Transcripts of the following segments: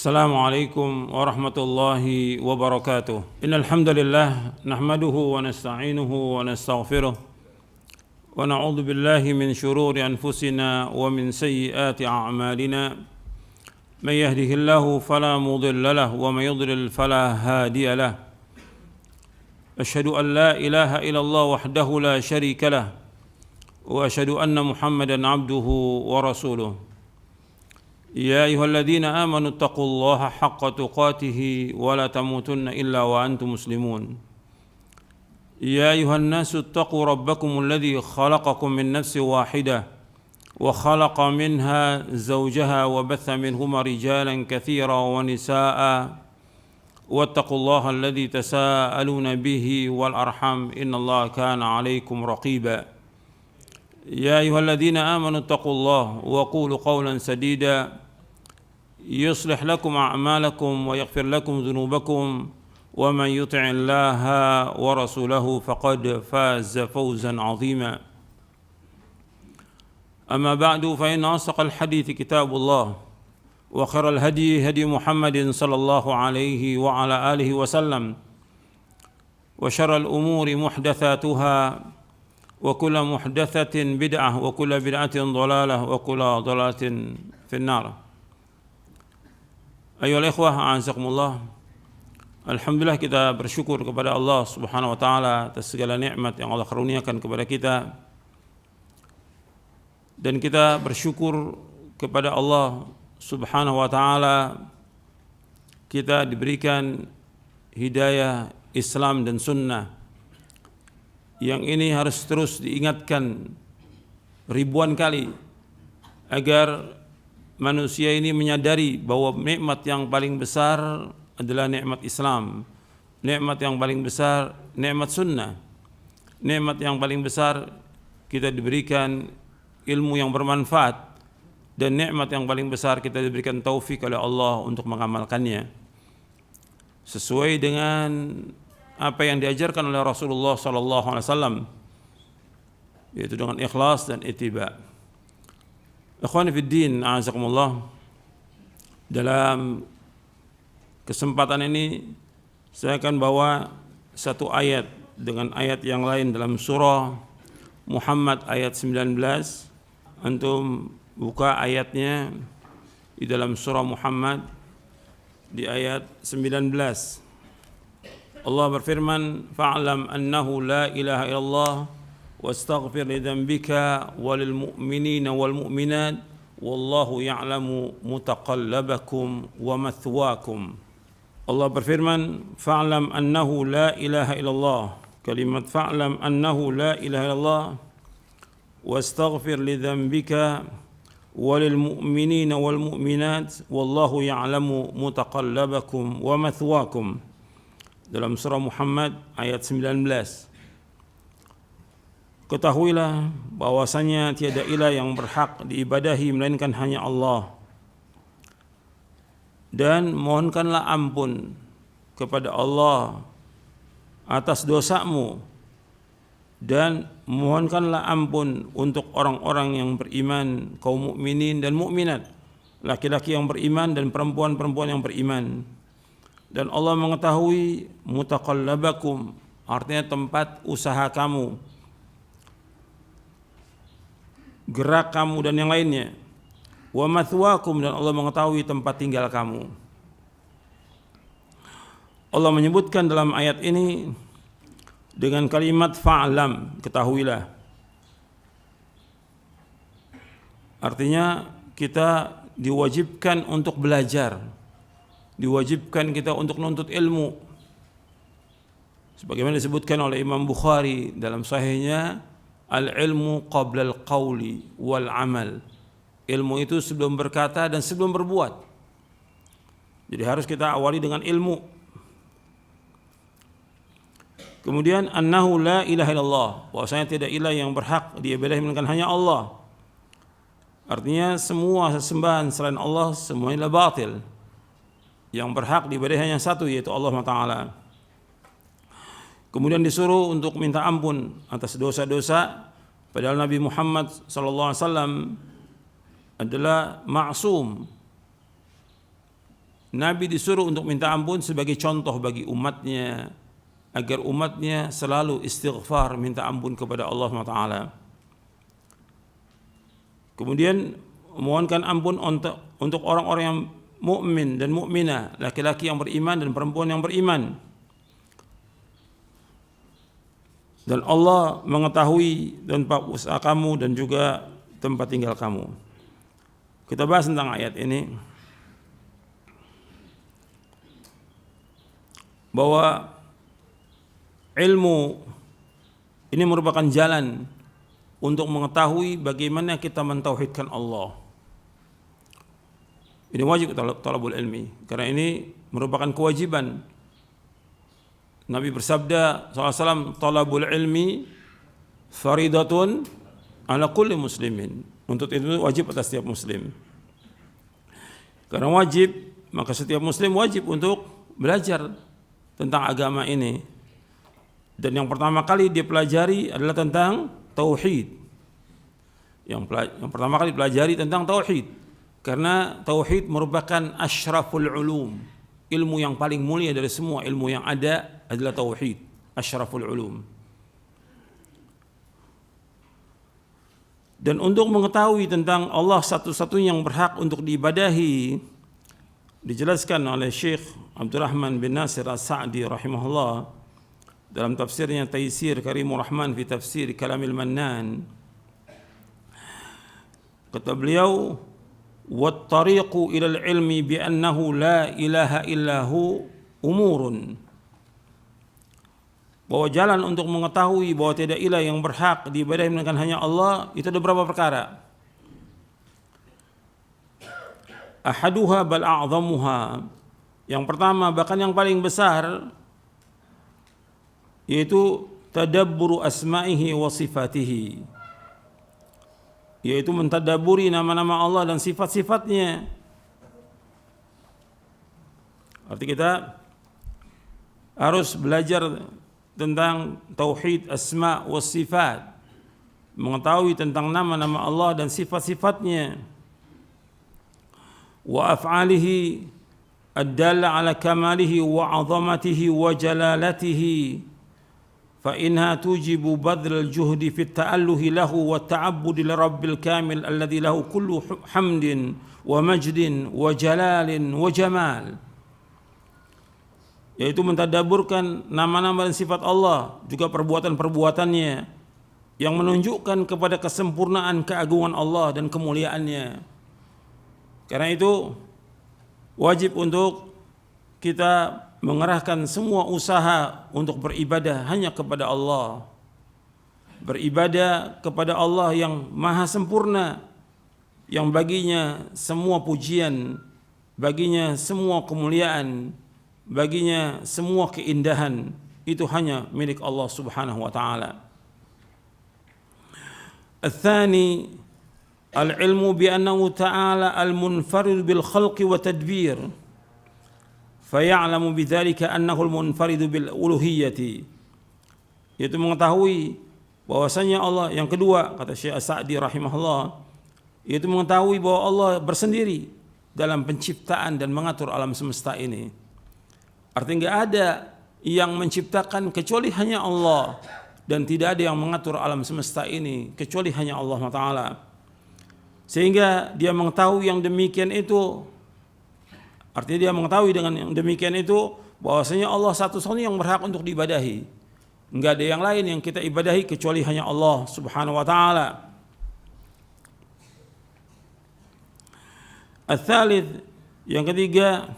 السلام عليكم ورحمة الله وبركاته. إن الحمد لله نحمده ونستعينه ونستغفره ونعوذ بالله من شرور أنفسنا ومن سيئات أعمالنا. من يهده الله فلا مضل له ومن يضلل فلا هادي له. أشهد أن لا إله إلا الله وحده لا شريك له وأشهد أن محمدا عبده ورسوله. يا أيها الذين آمنوا اتقوا الله حق تقاته ولا تموتن إلا وأنتم مسلمون. يا أيها الناس اتقوا ربكم الذي خلقكم من نفس واحدة وخلق منها زوجها وبث منهما رجالا كثيرا ونساء واتقوا الله الذي تساءلون به والأرحام إن الله كان عليكم رقيبا. يا أيها الذين آمنوا اتقوا الله وقولوا قولا سديدا يصلح لكم أعمالكم ويغفر لكم ذنوبكم ومن يطع الله ورسوله فقد فاز فوزا عظيما. أما بعد فإن أصدق الحديث كتاب الله وخير الهدي هدي محمد صلى الله عليه وعلى آله وسلم وشر الأمور محدثاتها وكل محدثة بدعة وكل بدعة ضلالة وكل ضلالة في النار. Ayolah ikhwah, a'azakumullah. Alhamdulillah, kita bersyukur kepada Allah Subhanahu wa taala atas segala nikmat yang Allah karuniakan kepada kita. Dan kita bersyukur kepada Allah Subhanahu wa taala kita diberikan hidayah Islam dan sunnah. Yang ini harus terus diingatkan ribuan kali agar manusia ini menyadari bahwa nikmat yang paling besar adalah nikmat Islam, nikmat yang paling besar nikmat sunnah, nikmat yang paling besar kita diberikan ilmu yang bermanfaat, dan nikmat yang paling besar kita diberikan taufik oleh Allah untuk mengamalkannya sesuai dengan apa yang diajarkan oleh Rasulullah SAW, yaitu dengan ikhlas dan ittiba. Ikhwani fid din, a'azakumullah. Dalam kesempatan ini saya akan bawa satu ayat dengan ayat yang lain dalam surah Muhammad ayat 19. Antum buka ayatnya di dalam surah Muhammad di ayat 19. Allah berfirman, fa'lam annahu la ilaha illallah wastaghfir li dhanbika walil mu'minina wal mu'minat wallahu ya'lamu mutaqallabakum wa mathwaakum. Allah berfirman, fa'lam annahu la ilaha illallah. Kalimat fa'lam annahu la ilaha illallah wastaghfir li dhanbika walil mu'minina wal mu'minat wallahu ya'lamu mutaqallabakum wa mathwaakum. Dalam surah Muhammad ayat 19. Ketahuilah bahwasanya tiada ilah yang berhak diibadahi melainkan hanya Allah. Dan mohonkanlah ampun kepada Allah atas dosamu, dan mohonkanlah ampun untuk orang-orang yang beriman, kaum mukminin dan mukminat, laki-laki yang beriman dan perempuan-perempuan yang beriman. Dan Allah mengetahui mutaqallabakum, artinya tempat usaha kamu, gerak kamu dan yang lainnya. Wa mathwaakum, dan Allah mengetahui tempat tinggal kamu. Allah menyebutkan dalam ayat ini dengan kalimat fa'lam, ketahuilah. Artinya kita diwajibkan untuk belajar, diwajibkan kita untuk menuntut ilmu. Sebagaimana disebutkan oleh Imam Bukhari dalam sahihnya, al-ilmu qabla al-qawli wal amal. Ilmu itu sebelum berkata dan sebelum berbuat. Jadi harus kita awali dengan ilmu. Kemudian annahu la ilaha illallah, bahwasanya tidak ilah yang berhak diibadahi melainkan hanya Allah. Artinya semua sesembahan selain Allah semuanya batil. Yang berhak diibadahi hanya satu, yaitu Allah Ta'ala. Kemudian disuruh untuk minta ampun atas dosa-dosa, padahal Nabi Muhammad SAW adalah ma'sum, Nabi disuruh untuk minta ampun sebagai contoh bagi umatnya, agar umatnya selalu istighfar, minta ampun kepada Allah SWT. Kemudian memohonkan ampun untuk orang-orang yang mukmin dan mukminah, laki-laki yang beriman dan perempuan yang beriman. Dan Allah mengetahui tempat usaha kamu dan juga tempat tinggal kamu. Kita bahas tentang ayat ini, bahwa ilmu ini merupakan jalan untuk mengetahui bagaimana kita mentauhidkan Allah. Ini wajib talabul ilmi, karena ini merupakan kewajiban. Nabi bersabda SAW, talabul ilmi faridatun ala kulli muslimin. Untuk itu wajib atas setiap muslim. Karena wajib, maka setiap muslim wajib untuk belajar tentang agama ini. Dan yang pertama kali dia pelajari adalah tentang tauhid. Yang pertama kali pelajari tentang tauhid. Karena tauhid merupakan asyraful ulum. Ilmu yang paling mulia dari semua ilmu yang ada adalah tauhid, asyraful ulum. Dan untuk mengetahui tentang Allah satu-satunya yang berhak untuk diibadahi, dijelaskan oleh Syekh Abdurrahman bin Nasir As-Sa'di rahimahullah dalam tafsirnya Taisir Karimur Rahman fi Tafsir Kalamil Mannan. Kata beliau, وَالطَّرِيقُ إِلَى الْعِلْمِ بِأَنَّهُ لَا إِلَهَ إِلَّا هُ أُمُورٌ. Bahwa jalan untuk mengetahui bahwa tidak ilah yang berhak diibadahi melainkan hanya Allah, itu ada beberapa perkara. Ahaduha bal a'zamuha. Yang pertama, bahkan yang paling besar, yaitu tadabburu asma'ihi wa sifatihi, yaitu mentadaburi nama-nama Allah dan sifat-sifatnya. Arti kita harus belajar tentang tauhid asma wa sifat, mengetahui tentang nama-nama Allah dan sifat-sifatnya. Wa af'alihi ad-dalla ala kamalihi wa 'azamatihi wa jalalatihi. فإنها توجب بذل الجهد في التأله له والتعبد لرب الكامل الذي له كل حمد ومجد وجلال وجمال. Yaitu mentadaburkan nama-nama dan sifat Allah, juga perbuatan-perbuatannya yang menunjukkan kepada kesempurnaan keagungan Allah dan kemuliaannya. Karena itu wajib untuk kita mengerahkan semua usaha untuk beribadah hanya kepada Allah. Beribadah kepada Allah yang maha sempurna, yang baginya semua pujian, baginya semua kemuliaan, baginya semua keindahan, itu hanya milik Allah Subhanahu wa taala. Al-thani al-ilmu bi annahu ta'ala al-munfarid bil khalqi wa tadbir. Faya'lamu bidzalika annahu al-munfaridu bil uluhiyyati. Yaitu mengetahui bahwasanya Allah, yang kedua kata Syekh As-Sa'di rahimahullah, yaitu mengetahui bahwa Allah bersendiri dalam penciptaan dan mengatur alam semesta ini. Artinya enggak ada yang menciptakan kecuali hanya Allah, dan tidak ada yang mengatur alam semesta ini kecuali hanya Allah Taala. Sehingga dia mengetahui yang demikian itu, artinya dia mengetahui dengan yang demikian itu bahwasanya Allah satu-satunya yang berhak untuk diibadahi. Enggak ada yang lain yang kita ibadahi kecuali hanya Allah Subhanahu wa taala. Al-thalith, yang ketiga,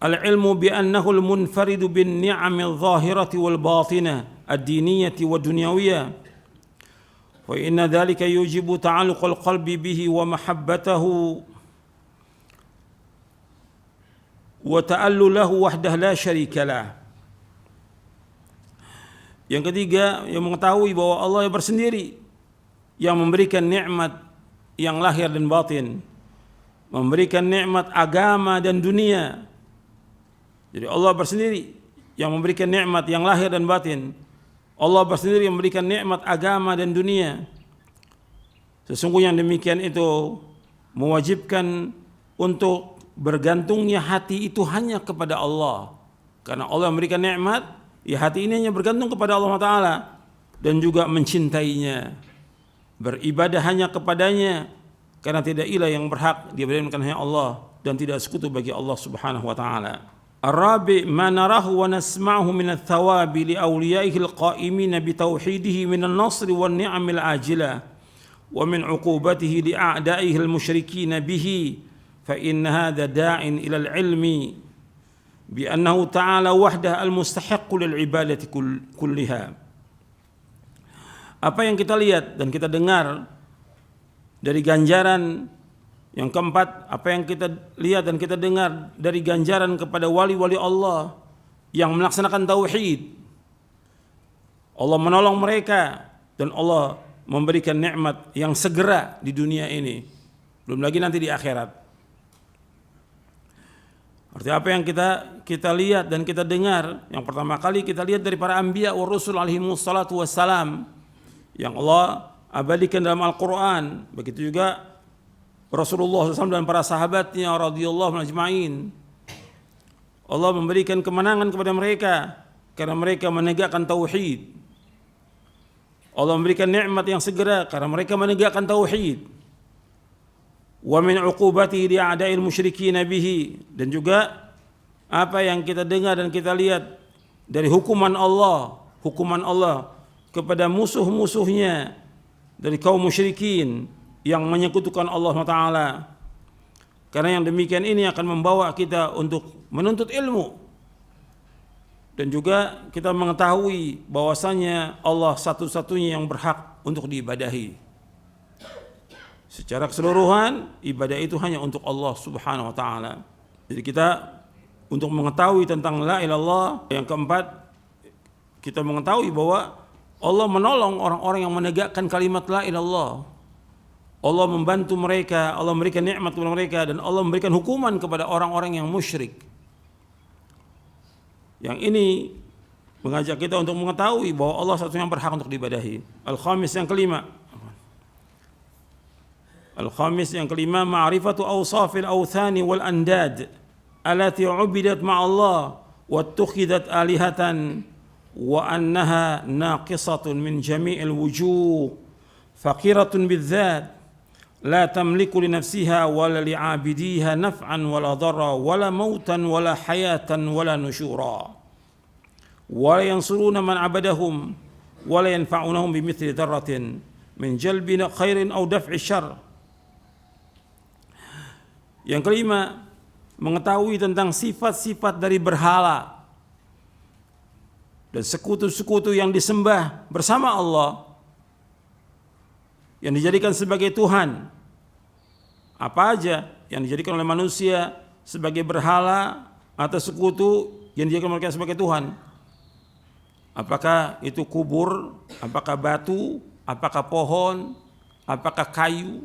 al-ilmu bi annahu al-munfaridu bin ni'amil zahirati wal batinah ad-diniyati wa dunyawiyah. Wa inna dhalika yujibu ta'alluqal qalbi bihi wa mahabbatahu wa ta'allu lahu wahdah la syarika lah. Yang ketiga, yang mengetahui bahwa Allah yang bersendiri, yang memberikan nikmat yang lahir dan batin, memberikan nikmat agama dan dunia. Jadi Allah bersendiri yang memberikan nikmat yang lahir dan batin. Allah bersendiri yang memberikan nikmat agama dan dunia. Sesungguhnya demikian itu mewajibkan untuk bergantungnya hati itu hanya kepada Allah. Karena Allah memberikan nikmat, ya hati ini hanya bergantung kepada Allah Ta'ala dan juga mencintainya. Beribadah hanya kepadanya karena tidak ilah yang berhak diibadahkan hanya Allah dan tidak sekutu bagi Allah Subhanahu wa taala. Ar-rabi' ma narahu wa nasma'uhu min ats-thawabi li awliyaihi al-qa'imina bi tauhidihi min an-nasr wan ni'amil ajilah wa min 'uqubatihi li a'da'ihi al-musyrikin bihi fa inna hadha da'in ila al-'ilmi bi annahu ta'ala wahdahu al-mustahiq lil ibadati kulliha. Apa yang kita lihat dan kita dengar dari ganjaran yang keempat, apa yang kita lihat dan kita dengar dari ganjaran kepada wali-wali Allah yang melaksanakan tauhid. Allah menolong mereka dan Allah memberikan nikmat yang segera di dunia ini, belum lagi nanti di akhirat. Artinya apa yang kita lihat dan kita dengar, yang pertama kali kita lihat dari para anbiya wa rusul alaihi wassalatu wassalam yang Allah abadikan dalam Al-Quran. Begitu juga Rasulullah SAW dan para sahabatnya radhiyallahu ajma'in. Allah memberikan kemenangan kepada mereka karena mereka menegakkan tauhid. Allah memberikan nikmat yang segera karena mereka menegakkan tauhid. Wa min 'uqubatihi li a'da'il musyrikin bihi, dan juga apa yang kita dengar dan kita lihat dari hukuman Allah kepada musuh-musuhnya dari kaum musyrikin yang menyekutukan Allah Ta'ala. Karena yang demikian ini akan membawa kita untuk menuntut ilmu dan juga kita mengetahui bahwasanya Allah satu-satunya yang berhak untuk diibadahi. Secara keseluruhan ibadah itu hanya untuk Allah Subhanahu wa taala. Jadi kita untuk mengetahui tentang la ilaha illallah, yang keempat kita mengetahui bahwa Allah menolong orang-orang yang menegakkan kalimat la ilaha illallah. Allah membantu mereka, Allah memberikan nikmat kepada mereka, dan Allah memberikan hukuman kepada orang-orang yang musyrik. Yang ini mengajak kita untuk mengetahui bahwa Allah satu yang berhak untuk diibadahi. Al-khamis yang kelima, ma'rifatu awsafil awthani wal andad allati ubidat ma'allah wa tukhidat alihatan wa annaha naqisatun min jami'il wujuh faqiratun bidzat la tamliku li nafsiha wala li 'abidiha naf'an wala dharra wala mautan wala hayatan wala nusyura wala yansuruna man 'abadahum wala yanfa'unahum bimithli dharratin min jalbi khairin aw daf'i syarr. Yang kelima, mengetahui tentang sifat-sifat dari berhala dan sekutu-sekutu yang disembah bersama Allah, yang dijadikan sebagai Tuhan. Apa aja yang dijadikan oleh manusia sebagai berhala atau sekutu yang dijadikan mereka sebagai Tuhan. Apakah itu kubur, apakah batu, apakah pohon, apakah kayu,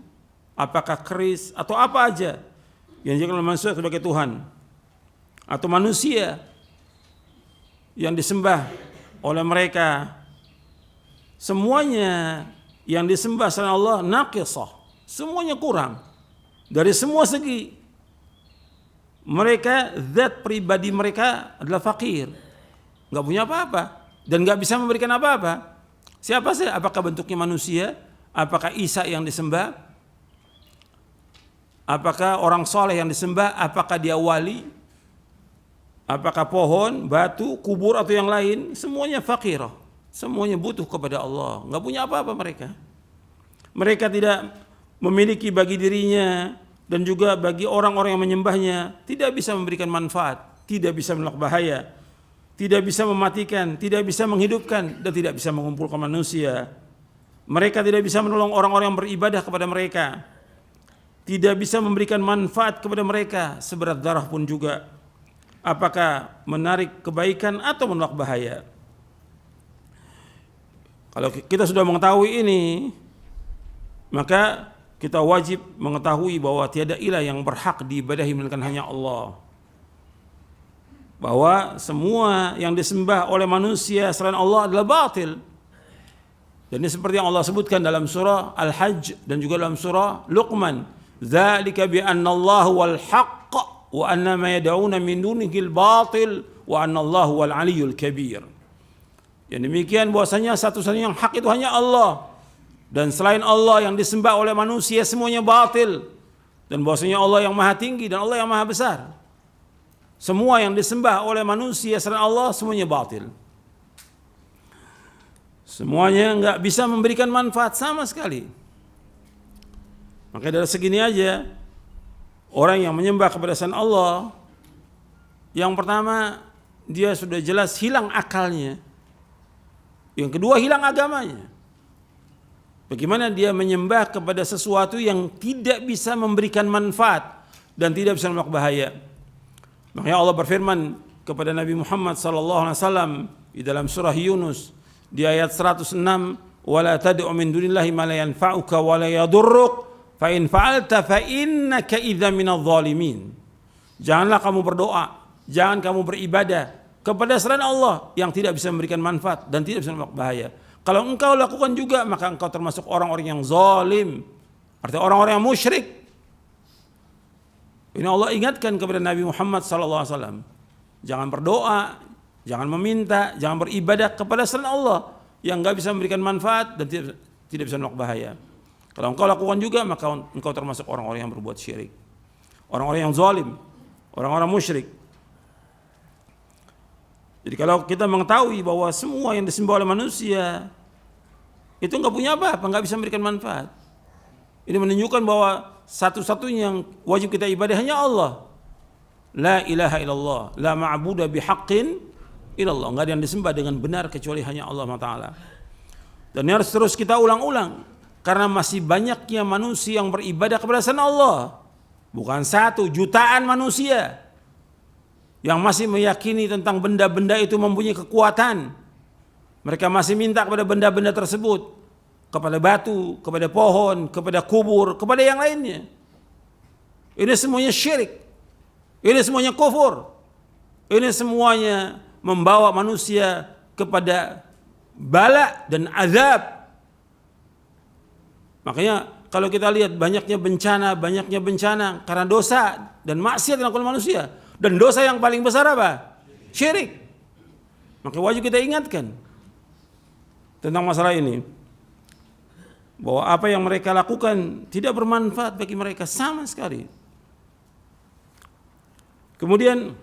apakah keris, atau apa aja yang dijadikan oleh manusia sebagai Tuhan. Atau manusia yang disembah oleh mereka. Semuanya yang disembah selain Allah naqisah, semuanya kurang dari semua segi. Mereka, zat pribadi mereka adalah fakir, nggak punya apa-apa dan nggak bisa memberikan apa-apa. Siapa sih? Apakah bentuknya manusia? Apakah Isa yang disembah? Apakah orang soleh yang disembah? Apakah dia wali? Apakah pohon, batu, kubur atau yang lain? Semuanya fakirah, semuanya butuh kepada Allah, nggak punya apa-apa mereka. Mereka tidak memiliki bagi dirinya dan juga bagi orang-orang yang menyembahnya, tidak bisa memberikan manfaat, tidak bisa menolak bahaya, tidak bisa mematikan, tidak bisa menghidupkan, dan tidak bisa mengumpulkan manusia. Mereka tidak bisa menolong orang-orang yang beribadah kepada mereka, tidak bisa memberikan manfaat kepada mereka seberat darah pun juga, apakah menarik kebaikan atau menolak bahaya. Kalau kita sudah mengetahui ini, maka kita wajib mengetahui bahwa tiada ilah yang berhak diibadahi melainkan hanya Allah. Bahwa semua yang disembah oleh manusia selain Allah adalah batil. Dan ini seperti yang Allah sebutkan dalam surah Al-Hajj dan juga dalam surah Luqman. Dzalika bi anna Allah wal haqq wa anna ma yad'una min dunihi al-batil wa anna Allah wal aliyyul kabir. Yang demikian bahwasanya satu-satunya yang hak itu hanya Allah, dan selain Allah yang disembah oleh manusia semuanya batil, dan bahwasanya Allah yang maha tinggi dan Allah yang maha besar. Semua yang disembah oleh manusia selain Allah semuanya batil. Semuanya enggak bisa memberikan manfaat sama sekali. Maka dari segini aja, orang yang menyembah kepada selain Allah, yang pertama dia sudah jelas hilang akalnya. Yang kedua hilang agamanya. Bagaimana dia menyembah kepada sesuatu yang tidak bisa memberikan manfaat dan tidak bisa membawa bahaya. Makanya Allah berfirman kepada Nabi Muhammad SAW di dalam surah Yunus di ayat 106, "Wala tad'u min dunillahi ma la yanfa'uka wa la yadurruk, fa in fa'alta fa innaka idzan minadh dhalimin." Janganlah kamu berdoa, jangan kamu beribadah kepada selain Allah yang tidak bisa memberikan manfaat dan tidak bisa membawa bahaya. Kalau engkau lakukan juga, maka engkau termasuk orang-orang yang zalim, artinya orang-orang yang musyrik. Ini Allah ingatkan kepada Nabi Muhammad SAW. Jangan berdoa, jangan meminta, jangan beribadah kepada selain Allah yang enggak bisa memberikan manfaat dan tidak bisa membawa bahaya. Kalau engkau lakukan juga, maka engkau termasuk orang-orang yang berbuat syirik, orang-orang yang zalim, orang-orang musyrik. Jadi kalau kita mengetahui bahwa semua yang disembah oleh manusia itu enggak punya apa-apa, enggak bisa memberikan manfaat, ini menunjukkan bahwa satu-satunya yang wajib kita ibadah hanya Allah. La ilaha illallah, la ma'budu bihaqqin illallah. Enggak ada yang disembah dengan benar kecuali hanya Allah Taala. Dan ini harus terus kita ulang-ulang karena masih banyaknya manusia yang beribadah kepada selain Allah. Bukan satu, jutaan manusia yang masih meyakini tentang benda-benda itu mempunyai kekuatan. Mereka masih minta kepada benda-benda tersebut, kepada batu, kepada pohon, kepada kubur, kepada yang lainnya. Ini semuanya syirik. Ini semuanya kufur. Ini semuanya membawa manusia kepada bala dan azab. Makanya kalau kita lihat banyaknya bencana karena dosa dan maksiat yang dilakukan manusia. Dan dosa yang paling besar apa? Syirik. Maka wajib kita ingatkan tentang masalah ini, bahwa apa yang mereka lakukan tidak bermanfaat bagi mereka sama sekali. Kemudian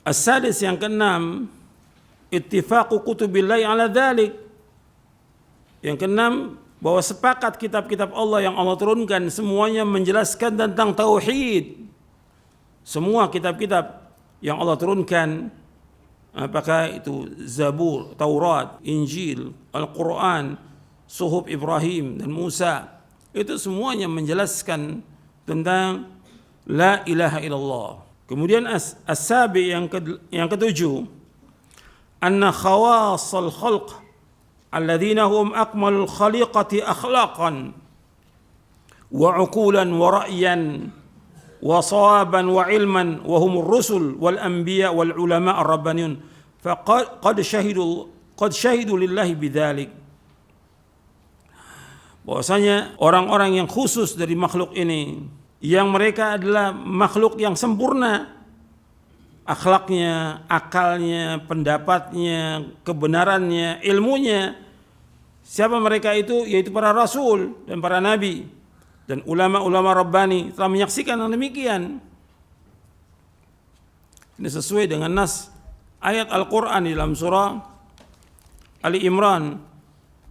as-sadis, yang keenam, ittifaqu kutubillahi ala dzalik. Yang keenam, bahwa sepakat kitab-kitab Allah yang Allah turunkan semuanya menjelaskan tentang tauhid. Semua kitab-kitab yang Allah turunkan, apakah itu Zabur, Taurat, Injil, Al-Quran, Suhuf Ibrahim dan Musa, itu semuanya menjelaskan tentang la ilaha illallah. Kemudian as-sabi, yang ketujuh, anna khawasal khalq alladzina hum akmalul khaliqati akhlaqan wa uqulan wa ra'yan wa sawaban wa ilman wa humur rusul wal anbiya wal ulama ar-rabbaniyun faqad syahidu lillahi bidzalik. Bahwasanya orang-orang yang khusus dari makhluk ini, yang mereka adalah makhluk yang sempurna akhlaknya, akalnya, pendapatnya, kebenarannya, ilmunya. Siapa mereka itu? Yaitu para rasul dan para nabi dan ulama-ulama rabbani telah menyaksikan yang demikian. Ini sesuai dengan nas ayat Al-Quran di dalam surah Ali Imran,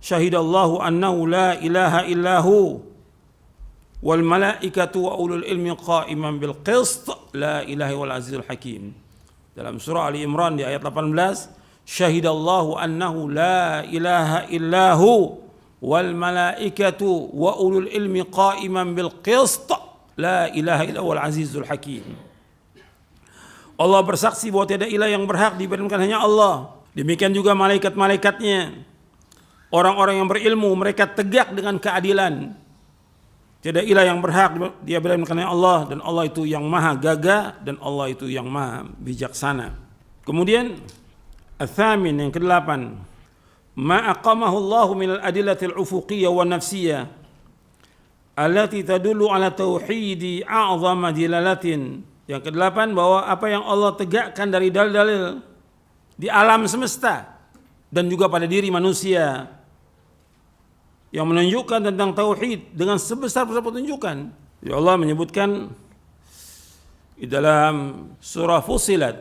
syahidallahu annahu la ilaha illahu wal malaikatu wa ulul ilmi qa'iman bil qist la ilaha wal azizul hakim. Dalam surah Ali Imran di ayat 18, syahidallahu annahu la ilaha illahu wal malaikatu wa ulul ilmi qa'iman bil qist la ilaha illa wal azizul hakim. Allah bersaksi bahwa tiada ilah yang berhak diibadahkan hanya Allah. Demikian juga malaikat-malaikatnya. Orang-orang yang berilmu, mereka tegak dengan keadilan. Tiada ilah yang berhak diibadahkan hanya Allah, dan Allah itu yang maha gagah dan Allah itu yang maha bijaksana. Kemudian al-thamin, yang kedelapan, ma aqamahu Allah min al-adillatil ufuqiyah wa nafsiyah allati tadullu ala tauhidi a'zama dilalatin. Yang kedelapan, bahwa apa yang Allah tegakkan dari dalil-dalil di alam semesta dan juga pada diri manusia yang menunjukkan tentang tauhid dengan sebesar-besar petunjukan. Jadi Allah menyebutkan di dalam surah Fussilat,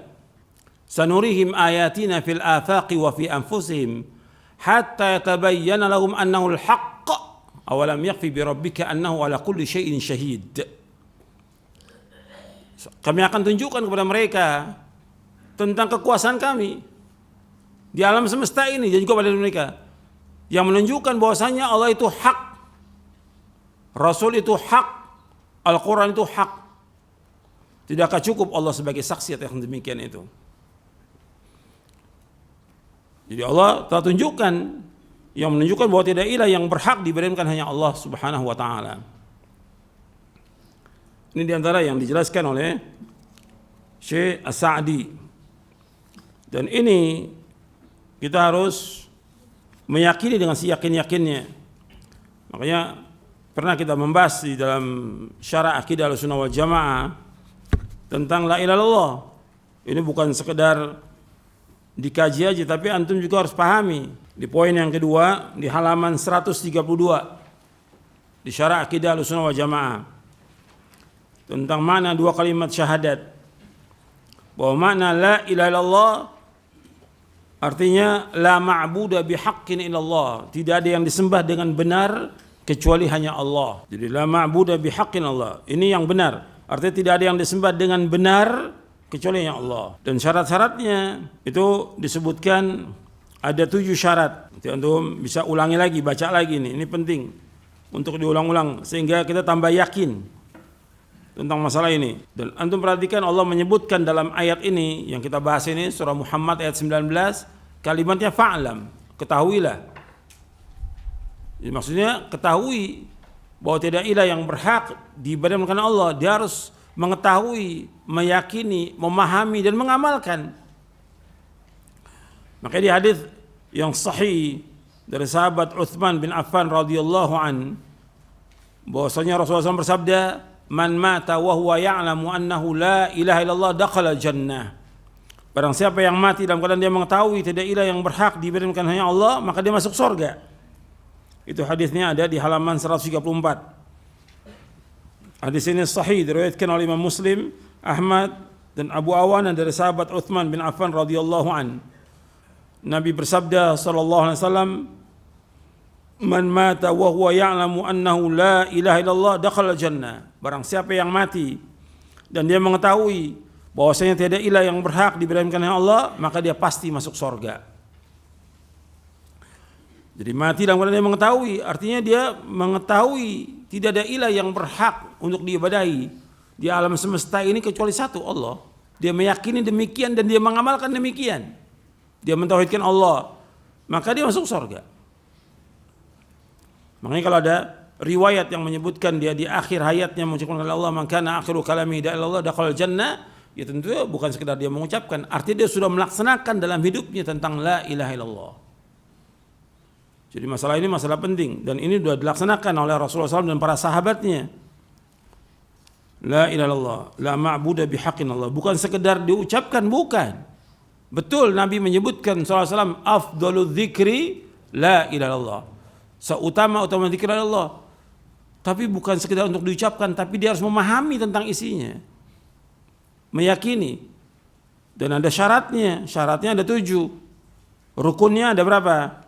sanurihim ayatina fil afaqi wa fi anfusihim hatta yatabayyana lahum annahu al-haqq awalam yakfi bi rabbika annahu ala kulli syai'in syahid. Kami akan tunjukkan kepada mereka tentang kekuasaan kami di alam semesta ini dan juga pada mereka, yang menunjukkan bahwasanya Allah itu hak, Rasul itu hak, Al-Quran itu hak. Tidakkah cukup Allah sebagai saksi atas yang demikian itu? Jadi Allah telah tunjukkan, yang menunjukkan bahwa tidak ilah yang berhak diberikan hanya Allah Subhanahu wa taala. Ini diantara yang dijelaskan oleh Syekh As-Sa'di. Dan ini kita harus meyakini dengan seyakin-yakinnya. Makanya pernah kita membahas di dalam syarah akidah Ahlussunnah wal Jamaah tentang la ilaha illallah. Ini bukan sekedar dikaji aja, tapi antum juga harus pahami. Di poin yang kedua di halaman 132 di syarah akidah Ahlussunnah wal Jamaah tentang makna dua kalimat syahadat, bahwa makna la ilaha illallah artinya la ma'budu bihaqqin illallah, tidak ada yang disembah dengan benar kecuali hanya Allah. Jadi la ma'budu bihaqqin Allah, ini yang benar, artinya tidak ada yang disembah dengan benar kecuali hanya Allah. Dan syarat-syaratnya itu disebutkan ada 7 syarat. Nanti antum bisa ulangi lagi, baca lagi ini penting untuk diulang-ulang sehingga kita tambah yakin tentang masalah ini. Dan antum perhatikan Allah menyebutkan dalam ayat ini yang kita bahas ini, surah Muhammad ayat 19, kalimatnya fa'lam, ketahuilah. Jadi maksudnya ketahui bahwa tidak ilah yang berhak diibadahi karena Allah. Dia harus mengetahui, meyakini, memahami dan mengamalkan. Maka di hadis yang sahih dari sahabat Utsman bin Affan radhiyallahu an, bahwasanya Rasulullah SAW bersabda, man mata wa huwa ya'lamu annahu la ilaha illallah dakhala jannah. Barang siapa yang mati dalam keadaan dia mengetahui tidak ilah yang berhak diberikan hanya Allah, maka dia masuk surga. Itu hadisnya ada di halaman 134. Hadis ini sahih diriwayatkan oleh Imam Muslim, Ahmad dan Abu Awana dari sahabat Utsman bin Affan radhiyallahu an. Nabi bersabda sallallahu alaihi wasallam, man mata wa huwa ya'lamu annahu la ilaha illallah dakhala jannah. Barang siapa yang mati dan dia mengetahui bahwasanya tiada ilah yang berhak diberikan hanya Allah, maka dia pasti masuk surga. Jadi mati dalam keadaan dia mengetahui, artinya dia mengetahui tidak ada ilah yang berhak untuk diibadahi di alam semesta ini kecuali satu, Allah. Dia meyakini demikian dan dia mengamalkan demikian. Dia mentauhidkan Allah, maka dia masuk surga. Makanya kalau ada riwayat yang menyebutkan dia di akhir hayatnya mengucapkan Allah, man kana akhiru kalami la ilaha illallah dakhala jannah, ya tentu bukan sekedar dia mengucapkan, artinya dia sudah melaksanakan dalam hidupnya tentang la ilaha illallah. Jadi masalah ini masalah penting dan ini sudah dilaksanakan oleh Rasulullah SAW dan para sahabatnya. La ilaha illallah, la ma'budu bihaqqin Allah, bukan sekedar diucapkan, bukan. Betul Nabi menyebutkan SAW, afdalul dzikri la ilaha illallah, seutama-utama zikir Allah. Tapi bukan sekedar untuk diucapkan, tapi dia harus memahami tentang isinya, meyakini. Dan ada syaratnya ada 7. Rukunnya ada berapa?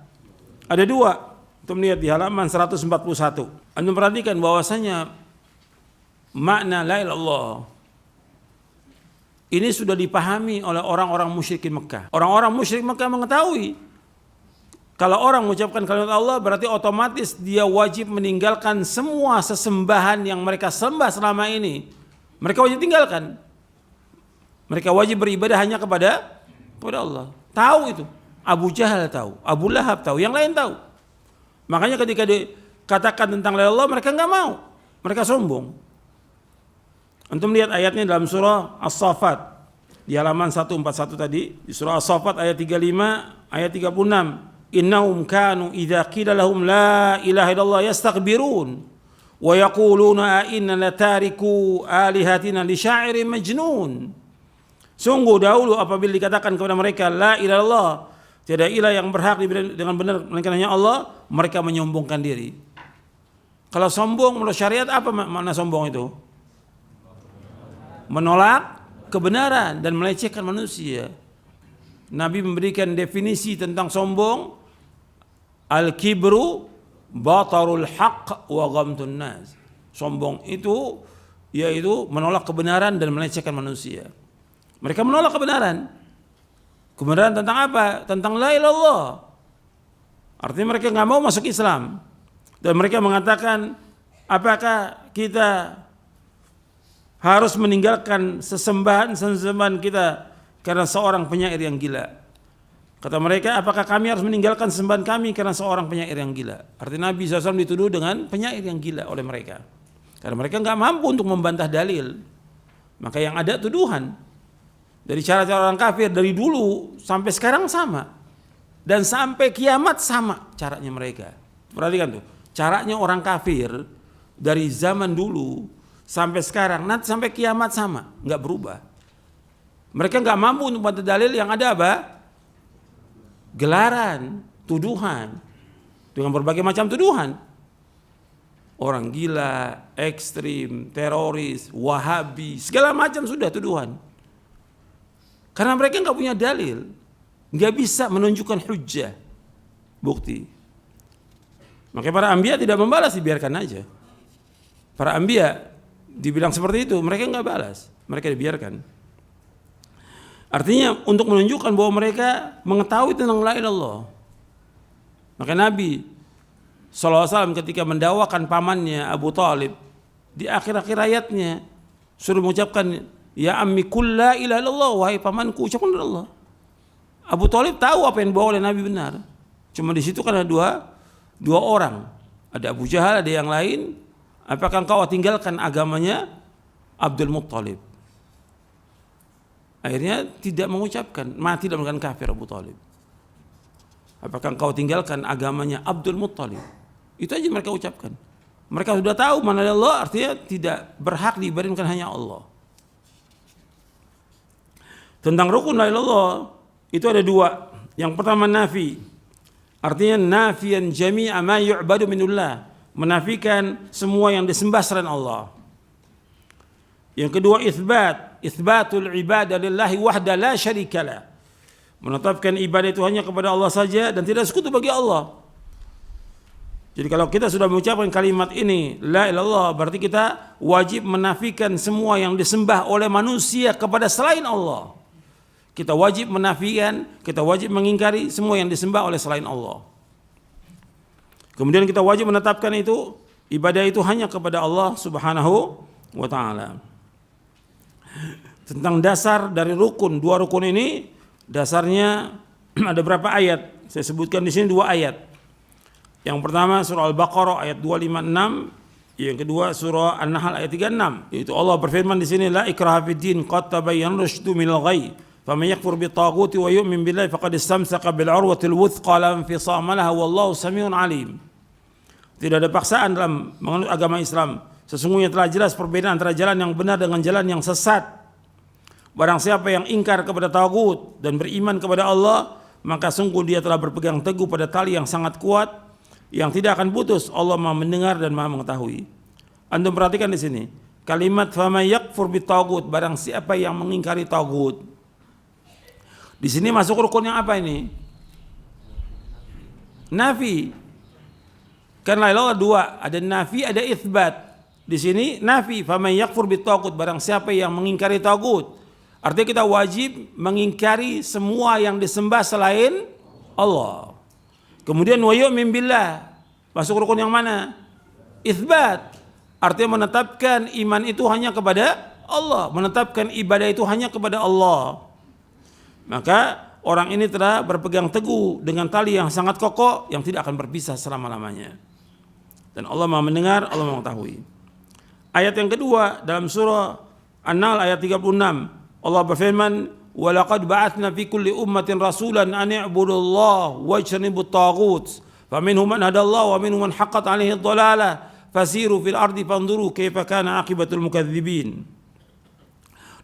Ada 2. Untuk melihat di halaman 141. Anda perhatikan bahwasanya makna la ilaha illallah ini sudah dipahami oleh orang-orang musyrikin Mekah. Orang-orang musyrik Mekah mengetahui kalau orang mengucapkan kalimat Allah berarti otomatis dia wajib meninggalkan semua sesembahan yang mereka sembah selama ini. Mereka wajib tinggalkan. Mereka wajib beribadah hanya kepada Allah. Tahu itu. Abu Jahal tahu, Abu Lahab tahu, yang lain tahu. Makanya ketika dikatakan tentang la ilaha illallah mereka enggak mau. Mereka sombong. Antum lihat ayatnya dalam surah As-Saffat di halaman 141 tadi, di surah As-Saffat ayat 35, ayat 36. Innahum kanu idza qila lahum la ilaha illallah yastakbirun wa yaquluna inna latariku alihatina li sya'irin majnun. Sungguh dahulu apabila dikatakan kepada mereka la ilaha illallah, tiada ilah yang berhak dengan benar melainkan hanya Allah, mereka menyombongkan diri. Kalau sombong menurut syariat apa makna sombong itu? Menolak kebenaran dan melecehkan manusia. Nabi memberikan definisi tentang sombong, al-kibru batarul haqq wa ghamtun nas. Sombong itu yaitu menolak kebenaran dan melecehkan manusia. Mereka menolak kebenaran. Kebenaran tentang apa? Tentang la ilaha illallah. Artinya mereka nggak mau masuk Islam. Dan mereka mengatakan, apakah kita harus meninggalkan sesembahan kita karena seorang penyair yang gila? Kata mereka, apakah kami harus meninggalkan sembahan kami karena seorang penyair yang gila? Artinya Nabi SAW dituduh dengan penyair yang gila oleh mereka. Karena mereka nggak mampu untuk membantah dalil. Maka yang ada tuduhan. Dari cara-cara orang kafir dari dulu sampai sekarang sama. Dan sampai kiamat sama caranya mereka. Perhatikan tuh, caranya orang kafir dari zaman dulu sampai sekarang, nanti sampai kiamat sama, nggak berubah. Mereka nggak mampu untuk membantah dalil, yang ada apa? Gelaran, tuduhan, dengan berbagai macam tuduhan. Orang gila, ekstrim, teroris, wahabi, segala macam sudah tuduhan. Karena mereka nggak punya dalil, nggak bisa menunjukkan hujjah, bukti. Makanya para anbiya tidak membalas, dibiarkan aja. Para anbiya dibilang seperti itu, mereka nggak balas, mereka dibiarkan. Artinya untuk menunjukkan bahwa mereka mengetahui tentang la ilaha illallah. Maka Nabi SAW ketika mendakwakan pamannya Abu Talib, di akhir-akhir ayatnya suruh mengucapkan, ya ammi qul la ilaha illallah, wahai pamanku ucapkan Allah. Abu Talib tahu apa yang dibawa oleh Nabi benar. Cuma di situ kan ada dua orang. Ada Abu Jahal, ada yang lain. Apakah engkau tinggalkan agamanya Abdul Muttalib? Akhirnya tidak mengucapkan, mati dalam keadaan kafir Abu Talib. Apakah engkau tinggalkan agamanya Abdul Muttalib? Itu aja mereka ucapkan. Mereka sudah tahu mana Allah, artinya tidak berhak diibadahkan hanya Allah. Tentang rukun la ilaha illallah itu ada dua. Yang pertama nafi, artinya nafian jami'a ma yu'badu minullah, menafikan semua yang disembah selain Allah. Yang kedua itsbatul ibadah lillahi wahda la syarikalah, menetapkan ibadah itu hanya kepada Allah saja dan tidak sekutu bagi Allah. Jadi kalau kita sudah mengucapkan kalimat ini la ilaha illallah, berarti kita wajib menafikan semua yang disembah oleh manusia kepada selain Allah. Kita wajib menafikan, kita wajib mengingkari semua yang disembah oleh selain Allah. Kemudian kita wajib menetapkan itu ibadah itu hanya kepada Allah Subhanahu wa taala. Tentang dasar dari rukun, dua rukun ini dasarnya ada berapa ayat? Saya sebutkan di sini dua ayat. Yang pertama surah Al-Baqarah ayat 256, yang kedua surah An-Nahl ayat 36. Yaitu Allah berfirman di sini, la ikraha fid din qad tabayyana rusydu minal ghayy. Faman yakfur bit-taghuti wa yu'min billahi faqad istamsaka bil 'urwatil wuthqa la infisama laha wallahu samiun 'alim. Tidak ada paksaan dalam menganut agama Islam. Sesungguhnya telah jelas perbedaan antara jalan yang benar dengan jalan yang sesat. Barang siapa yang ingkar kepada taghut dan beriman kepada Allah, maka sungguh dia telah berpegang teguh pada tali yang sangat kuat yang tidak akan putus. Allah Maha mendengar dan Maha mengetahui. Antum perhatikan di sini kalimat faman yakfur bit-taghut, barang siapa yang mengingkari taghut. Di sini masuk rukun yang apa ini? Nafi. Karena la ilaha dua, ada nafi, ada itsbat. Di sini nafi, faman yakfur bit-taghut, barang siapa yang mengingkari taghut. Artinya kita wajib mengingkari semua yang disembah selain Allah. Kemudian wa yu'min billah, masuk rukun yang mana? Itsbat. Artinya menetapkan iman itu hanya kepada Allah, menetapkan ibadah itu hanya kepada Allah. Maka orang ini telah berpegang teguh dengan tali yang sangat kokoh yang tidak akan berpisah selama-lamanya. Dan Allah Maha mendengar, Allah Maha mengetahui. Ayat yang kedua dalam surah An-Nahl ayat 36, Allah berfirman, "Wa laqad ba'atsna fi kulli ummatin rasulan an i'budullaha wajtanibut taghut, faminhum man hadallahu wa minhum man haqqat 'alaihi dhalalah, fasiru fil ardi fanzuru kaifa kana aqibatul mukadzibin.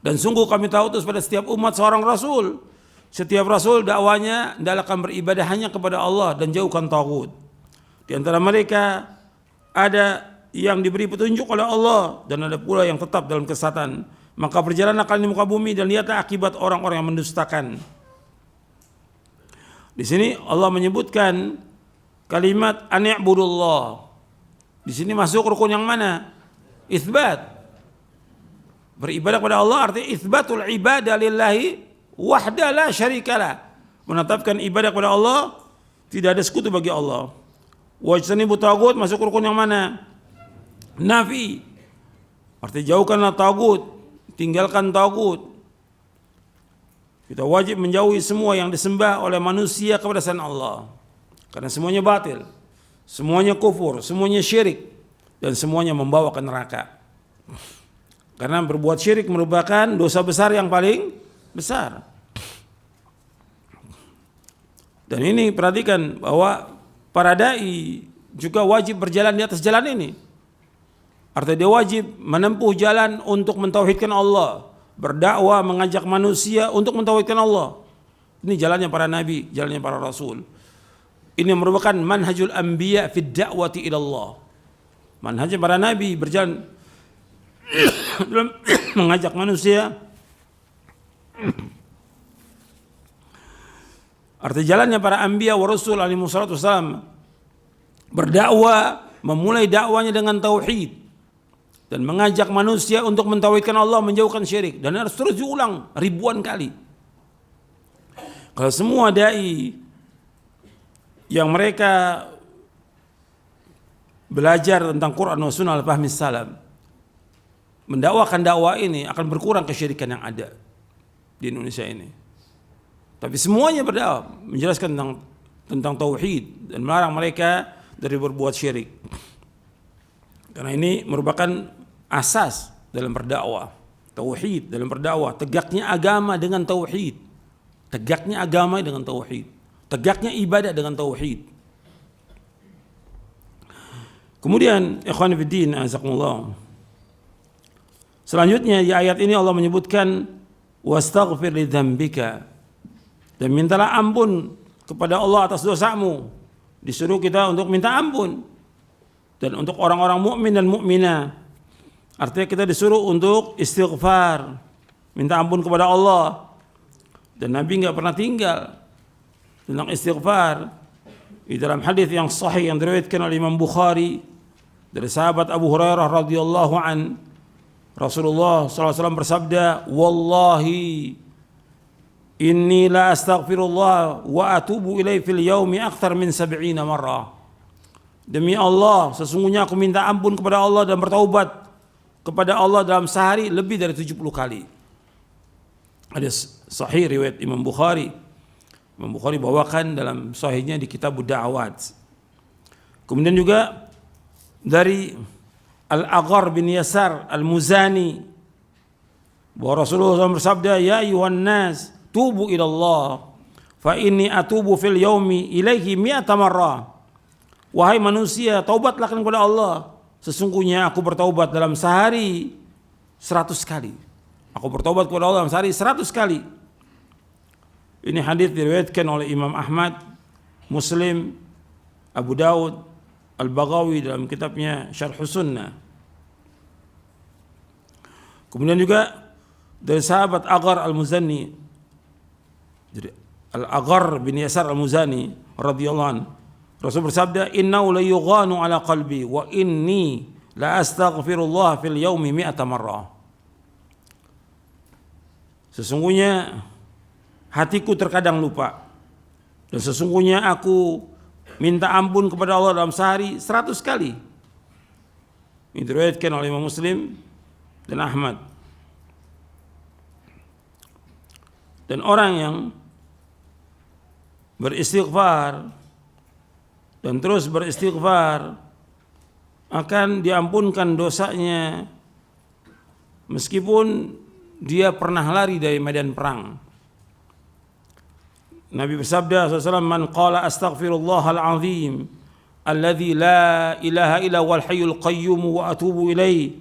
Dan sungguh kami tahu utus pada setiap umat seorang rasul. Setiap rasul dakwanya adalah akan beribadah hanya kepada Allah dan jauhkan tagut. Di antara mereka ada yang diberi petunjuk oleh Allah dan ada pula yang tetap dalam kesesatan. Maka berjalanlah kalian di muka bumi dan lihatlah akibat orang-orang yang mendustakan. Di sini Allah menyebutkan kalimat ani'budullah. Di sini masuk rukun yang mana? Itsbat. Beribadah kepada Allah artinya itsbatul ibadah lillahi wahda la syarikalah. Menetapkan ibadah kepada Allah, tidak ada sekutu bagi Allah. Wajtanibu tagut masuk rukun yang mana? Nafi. Artinya jauhkanlah tagut, tinggalkan tagut. Kita wajib menjauhi semua yang disembah oleh manusia kepada selain Allah. Karena semuanya batil, semuanya kufur, semuanya syirik, dan semuanya membawa ke neraka. Karena berbuat syirik merupakan dosa besar yang paling besar. Dan ini perhatikan bahwa para dai juga wajib berjalan di atas jalan ini. Artinya dia wajib menempuh jalan untuk mentauhidkan Allah, berdakwah, mengajak manusia untuk mentauhidkan Allah. Ini jalannya para nabi, jalannya para rasul. Ini merupakan manhajul anbiya fid da'wati ila Allah. Manhaj para nabi berjalan dalam mengajak manusia. Artinya jalannya para anbiya wa rasul alaihi wassalatu wassalam berdakwah, memulai dakwanya dengan tauhid dan mengajak manusia untuk mentauhidkan Allah, menjauhkan syirik, dan harus terus diulang ribuan kali. Kalau semua dai yang mereka belajar tentang Quran wa sunnah al-fahmi salam mendakwakan dakwah ini, akan berkurang kesyirikan yang ada di Indonesia ini. Tapi semuanya berdakwah menjelaskan tentang tauhid dan melarang mereka dari berbuat syirik. Karena ini merupakan asas dalam berdakwah, tauhid dalam berdakwah, tegaknya agama dengan tauhid. Tegaknya agama dengan tauhid. Tegaknya ibadah dengan tauhid. Kemudian ikhwan fillah azakumullah. Selanjutnya di ayat ini Allah menyebutkan wastaghfir li dzambika. Dan mintalah ampun kepada Allah atas dosamu. Disuruh kita untuk minta ampun. Dan untuk orang-orang mukmin dan mukminah, artinya kita disuruh untuk istighfar, minta ampun kepada Allah. Dan Nabi enggak pernah tinggal tentang istighfar. Di dalam hadis yang sahih yang diriwayatkan oleh Imam Bukhari dari sahabat Abu Hurairah radhiyallahu an, Rasulullah SAW bersabda, wallahi inni la astaghfirullah wa atubu ilaihi fil yaumi akthar min 70 marrah. Demi Allah, sesungguhnya aku minta ampun kepada Allah dan bertaubat kepada Allah dalam sehari lebih dari 70 kali. Hadis sahih riwayat Imam Bukhari. Imam Bukhari bawakan dalam sahihnya di kitab Da'awat. Kemudian juga dari Al-Aghar bin Yasar Al-Muzani bahwa Rasulullah SAW bersabda, ya ayuhan nas tubu ila Allah fa inni atubu fil yaumi ilaihi mi'ata marrah. Wahai manusia, taubatlah kepada Allah. Sesungguhnya aku bertaubat dalam sehari 100 kali. Aku bertaubat kepada Allah dalam sehari 100 kali. Ini hadis diriwayatkan oleh Imam Ahmad, Muslim, Abu Daud, Al-Baghawi dalam kitabnya Syarh Sunnah. Kemudian juga dari sahabat Aghar Al-Muzani, jadi Al-Aghar bin Yasar Al-Muzani radhiyallahu anhu, Rasul bersabda, innahu la yughanu ala qalbi wa inni la astaghfirullah fil yaumi mi'ata marrah. Sesungguhnya hatiku terkadang lupa dan sesungguhnya aku minta ampun kepada Allah dalam sehari 100 kali. Ini diriwayatkan oleh Imam Muslim dan Ahmad. Dan orang yang beristighfar dan terus beristighfar akan diampunkan dosanya meskipun dia pernah lari dari medan perang. Nabi bersabda SAW, man qala astaghfirullahal azim alladzi la ilaha illa huwal hayyul qayyum wa atubu ilaihi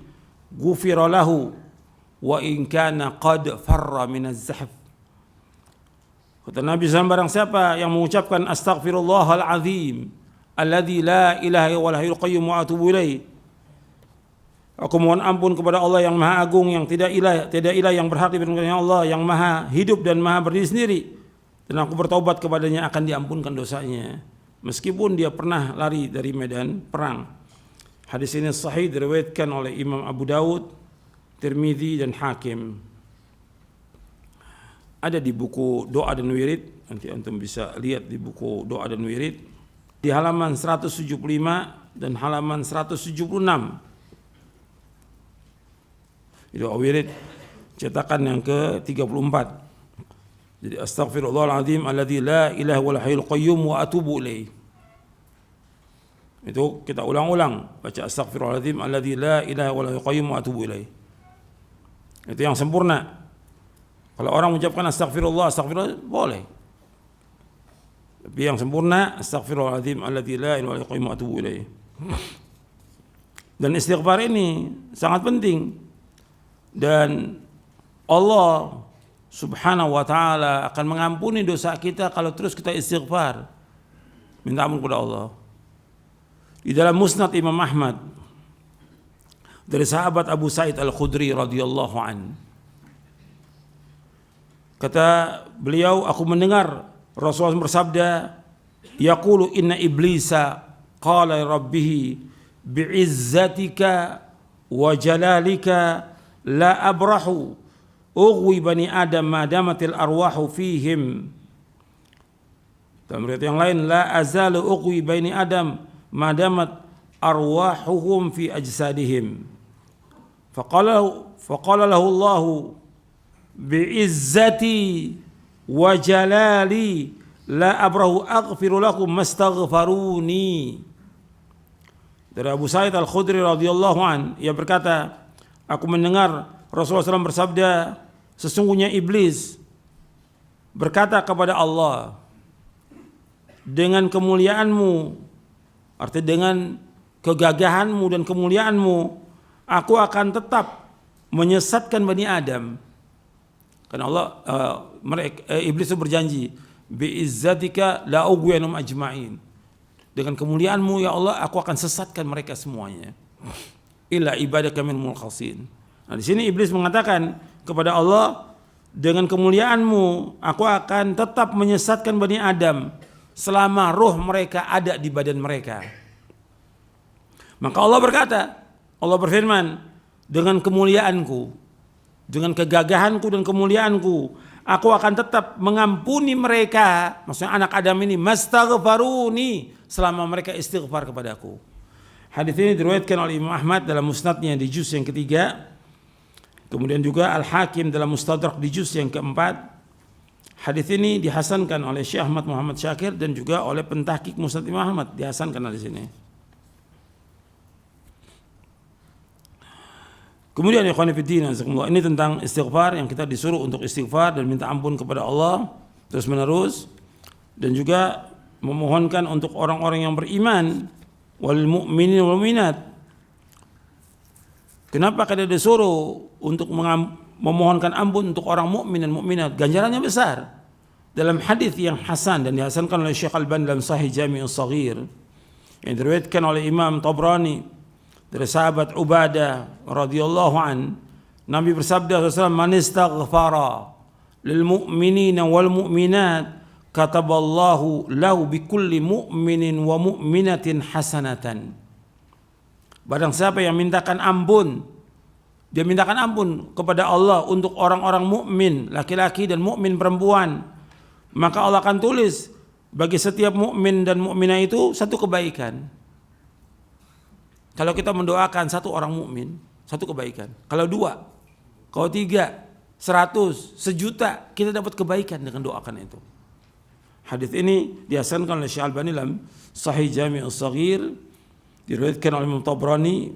ghufira lahu wa in kana qad farra minaz zahf. Kata Nabi SAW, barang siapa yang mengucapkan astaghfirullahal azim alladzi la ilaha illa huwal hayyul qayyum wa atubu ilaihi, aku mohon ampun kepada Allah yang maha agung, yang tidak ilah yang berhak diberikan Allah, yang maha hidup dan maha berdiri sendiri, dan aku bertaubat kepadanya, akan diampunkan dosanya meskipun dia pernah lari dari medan perang. Hadis ini sahih, diriwayatkan oleh Imam Abu Dawud, Tirmidzi dan Hakim. Ada di buku Doa dan Wirid, nanti antum bisa lihat di buku Doa dan Wirid di halaman 175 dan halaman 176. Itu wirid cetakan yang ke-34. Jadi astaghfirullahaladzim alladzi la ilaha wal hayyul qayyum wa atubu ilaih. Itu kita ulang-ulang baca astaghfirullahaladzim alladzi la ilaha wal hayyul qayyum wa atubu ilaih. Itu yang sempurna. Kalau orang mengucapkan astagfirullah boleh. Tapi yang sempurna astaghfirullahaladzim alladzi la ilaha wal hayyul qayyum wa atubu ilaih. Dan istighfar ini sangat penting. Dan Allah Subhanahu wa ta'ala akan mengampuni dosa kita kalau terus kita istighfar, minta ampun kepada Allah. Di dalam Musnad Imam Ahmad dari sahabat Abu Sa'id Al-Khudri radhiyallahu an, kata beliau, aku mendengar Rasulullah bersabda, yaqulu inna iblisa qala rabbih bi'izzatika wa jalalika la abrahu ughwi bani adam ma damatil arwahu fihim. Dalam riwayat yang lain, la azalu ughwi bani adam ma damat arwahuhum fi ajsadihim. Faqala lahu Allah bi'izzati wa jalali la abrahu aghfiru lakum mastaghfaruni. Dari Abu Sa'id Al-Khudri radhiyallahu an, ia berkata, aku mendengar Rasulullah SAW bersabda, sesungguhnya iblis berkata kepada Allah, dengan kemuliaanmu, artinya dengan kegagahanmu dan kemuliaanmu, aku akan tetap menyesatkan Bani Adam. Karena Allah, iblis itu berjanji, bi'izzatika la ughwiyannahum ajma'in. Dengan kemuliaanmu ya Allah, aku akan sesatkan mereka semuanya. Illa ibadaka minhumul mukhlasin. Nah, di sini iblis mengatakan kepada Allah, dengan kemuliaanmu aku akan tetap menyesatkan Bani Adam selama ruh mereka ada di badan mereka. Maka Allah berkata, Allah berfirman, dengan kemuliaanku, dengan kegagahanku dan kemuliaanku, aku akan tetap mengampuni mereka, maksudnya anak Adam ini, mastaghfaruni, selama mereka istighfar kepadaku. Hadis ini diriwayatkan oleh Imam Ahmad dalam musnadnya di juz yang ketiga, kemudian juga Al-Hakim dalam Mustadrak di juz yang keempat. Hadis ini dihasankan oleh Syekh Ahmad Muhammad Syakir dan juga oleh pentahqiq Musnad Imam Ahmad, dihasankan di sini. Kemudian ikhwan fillah, ini tentang istighfar, yang kita disuruh untuk istighfar dan minta ampun kepada Allah terus menerus, dan juga memohonkan untuk orang-orang yang beriman, wal mu'minin wal mu'minat. Kenapa kita disuruh untuk memohonkan ampun untuk orang mukmin dan mukminat? Ganjarannya besar. Dalam hadis yang hasan dan dihasankan oleh Syekh Al-Albani dalam Sahih Jami' Shaghir, yang diriwayatkan oleh Imam Tabrani dari sahabat Ubadah radhiyallahu an, Nabi bersabda SAW, man istaghfara lil mu'minina wal mu'minat kataballahu lahu bikulli mu'minin wa mu'minatin hasanatan. Barang siapa yang mintakan ampun, dia mintakan ampun kepada Allah untuk orang-orang mukmin laki-laki dan mukmin perempuan, maka Allah akan tulis bagi setiap mukmin dan mukminah itu satu kebaikan. Kalau kita mendoakan satu orang mukmin, satu kebaikan. Kalau dua, kalau tiga, 100, sejuta, kita dapat kebaikan dengan doakan itu. Hadis ini dihasankan oleh Syekh Al-Albani dalam Sahih Jami' Shaghir, diriwayatkan oleh Imam Tabrani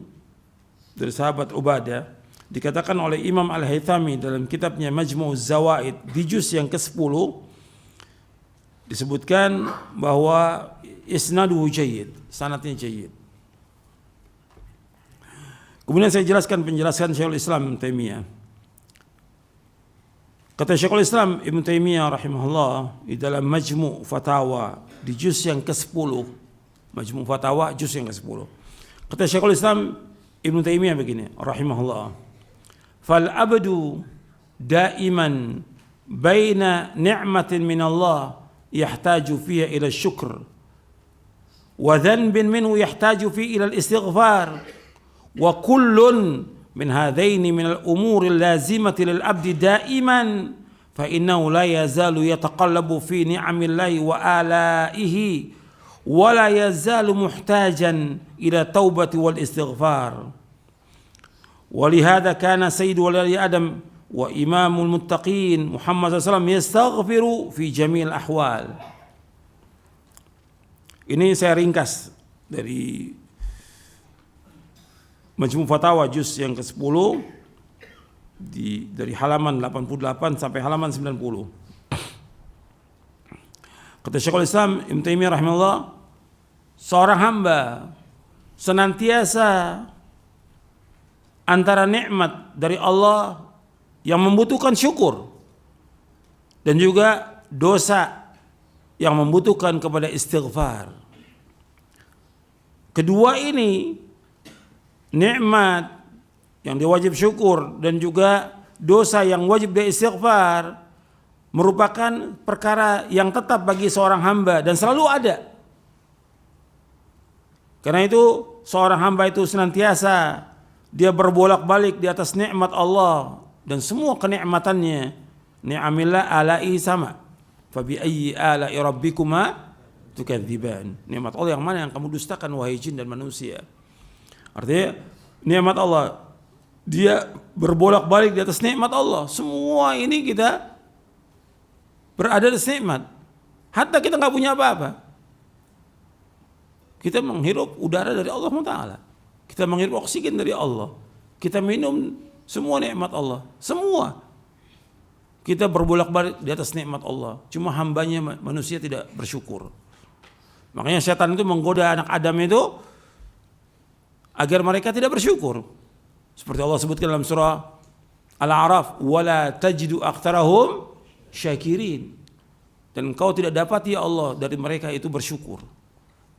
dari sahabat Ubadah, dikatakan oleh Imam Al-Haythami dalam kitabnya Majmu' Az-Zawaid di juz yang ke-10, disebutkan bahwa isnaduhu jayyid, sanadnya jayyid. Kemudian saya jelaskan penjelasan Syekhul Islam Ibnu Taimiyah. Kata Syekhul Islam Ibnu Taimiyah rahimahullah di dalam Majmu' Fatawa di juz yang ke-10. Majmu' Fatawa juz yang ke-10. Kata Syekhul Islam Ibnu Taimiyah begini rahimahullah. Fal abdu daiman baina ni'matin min Allah yahtaju fiha ila syukr wa dhanbin minhu yahtaju fi ila al-istighfar wa kullun min hadaini min al-umuri al-lazimati lil abdi daiman fa innahu la yazalu yataqallabu fi ni'amillahi wa alaihi wa la yazalu muhtajan ila taubati wal istighfar. Wa lihadza kana sayyidu waladi adam wa imamul muttaqin Muhammad SAW yastaghfiru fi jami'il ahwal. Ini saya ringkas dari Majmu' Fatawa juz yang ke-10 dari halaman 88 sampai halaman 90. Kata Syekhul Islam Ibnu Taimiyah rahimahullah, seorang hamba senantiasa antara nikmat dari Allah yang membutuhkan syukur dan juga dosa yang membutuhkan kepada istighfar. Kedua ini, nikmat yang diwajib syukur dan juga dosa yang wajib diistighfar, merupakan perkara yang tetap bagi seorang hamba dan selalu ada. Karena itu seorang hamba itu senantiasa dia berbolak-balik di atas nikmat Allah dan semua kenikmatannya. Ni'amillah ala'i sama. Fabi ayyi ala'i rabbikuma tukadziban. Nikmat Allah yang mana yang kamu dustakan wahai jin dan manusia? Artinya nikmat Allah, dia berbolak-balik di atas nikmat Allah. Semua ini kita berada di nikmat. Hatta kita nggak punya apa-apa. Kita menghirup udara dari Allah Taala. Kita menghirup oksigen dari Allah. Kita minum semua nikmat Allah. Semua. Kita berbolak-balik di atas nikmat Allah. Cuma hambanya manusia tidak bersyukur. Makanya setan itu menggoda anak Adam itu agar mereka tidak bersyukur. Seperti Allah sebutkan dalam surah Al-A'raf, wala tajidu aktsarahum syakirin. Dan engkau tidak dapat ya Allah dari mereka itu bersyukur.